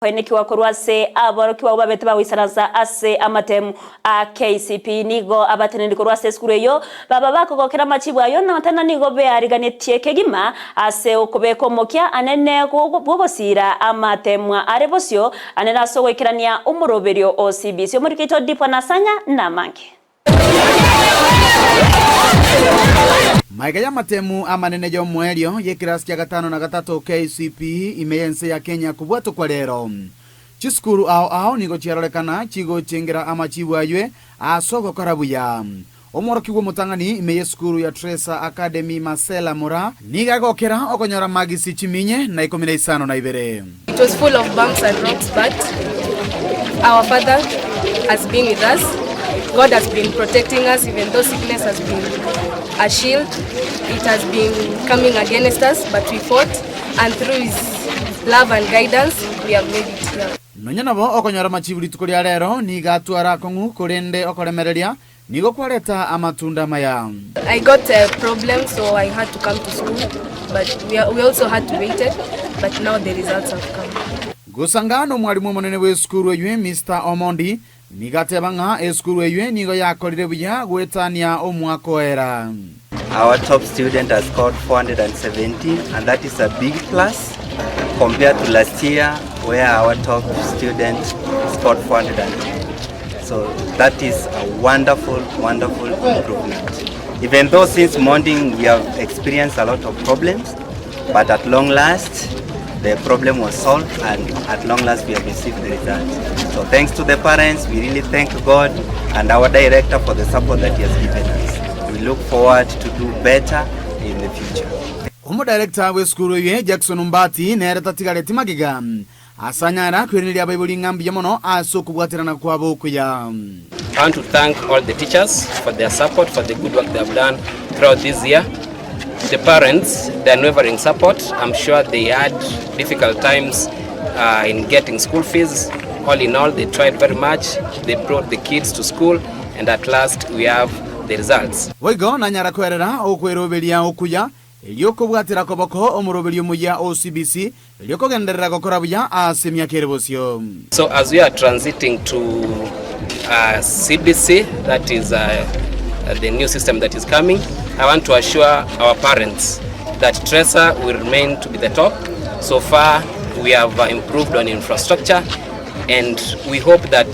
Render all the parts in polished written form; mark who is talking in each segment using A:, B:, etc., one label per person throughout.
A: Nikiwa kurwase aborokiwa babete bawisaraza ase amatemu a KCP nigo abateneni kurwase skuru yo baba bakogokera machibu ayo natana nigo be ariganetie kegima ase okobeko mokia anene gogosira amatemu arebosio anena sogwekirania umuroberio OCBC omurikito dipo nasanya namange
B: Maiga ya matemu amanene jo mwelio ye kirasi kya 5 na 3 KCP imeyense ya Kenya kubwato kwa lero. Chiskuru ao nigo chiarolekana chigo chengera amachibu aywe asogo karabuya. Omoroki wo mutangani imeye skuru ya Tresa Academy Masela Mura niga gokera okonyora magisi chiminye na 15 na ibere.
C: It was full of bumps and rocks, but our Father has been with us. God has been protecting us, even though sickness has been a shield. It has been coming against us, but we fought, and through His love and guidance, we have made it here.
B: Nonyanabo okonyora machibuli tukulia lero niga atuara kongu kurende okoremereria nigo kwareta amatunda maya.
C: I got a problem, so I had to come to school, but we also had to wait it, but now the results have come.
B: Gusangano mwalimu monene we skuru ywe Mr. Omondi nigatebanga eskuru ywe nigo yakorire buya gwetania omwako era.
D: Our top student has scored 417, and that is a big plus compared to last year where our top student scored 402. So that is a wonderful improvement. Even though since morning we have experienced a lot of problems, but at long last the problem was solved, and at long last we have received the results. So thanks to the parents, we really thank God and our director for the support that he has given us. We look forward to do better in the future.
B: Omo director we skuru ye Jackson Mbati nereta tigareti magiga asanyara kwiriria Bible ngambi yamono asokubwatirana kwabo kuya.
E: I want to thank all the teachers for their support, for the good work they have done throughout this year. The parents, their unwavering support. I'm sure they had difficult times in getting school fees. All in all, they tried very much. They brought the kids to school, and at last we have the results.
B: Wego nanyara kwerera okweroberia okuya elioko bwatira koboko omuroberio muya OCBC elioko genderera gokora buya asemya kerebosio.
E: So as we are transiting to CBC, that is the new system that is coming, I want to assure our parents that Tresa will remain to be the top. So far, we have improved on infrastructure, and we hope that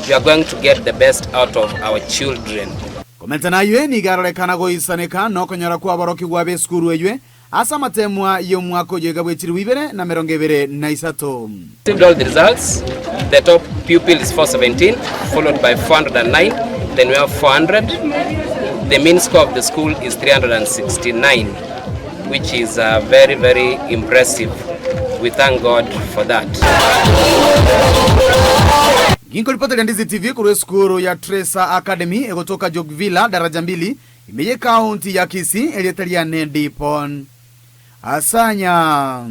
E: we are going to get the best out of our children.
B: Komentana ywe ni garolekana go isaneka no konyara kwa baroki gwabe skuru ywe asa matemwa yo mwako jega bwechiri wibere na merongebere na isato.
E: Received all the results. The top pupil is 417, followed by 409, then we have 400. The mean score of the school is 369, which is very impressive. We thank God for that.
B: Ginko ripota Ndizi TV kuru skuru ya Tresa Academy egotoka Jogvilla daraja 2 imeye Kaunti ya Kisii eletalia Nendipon. Asanya.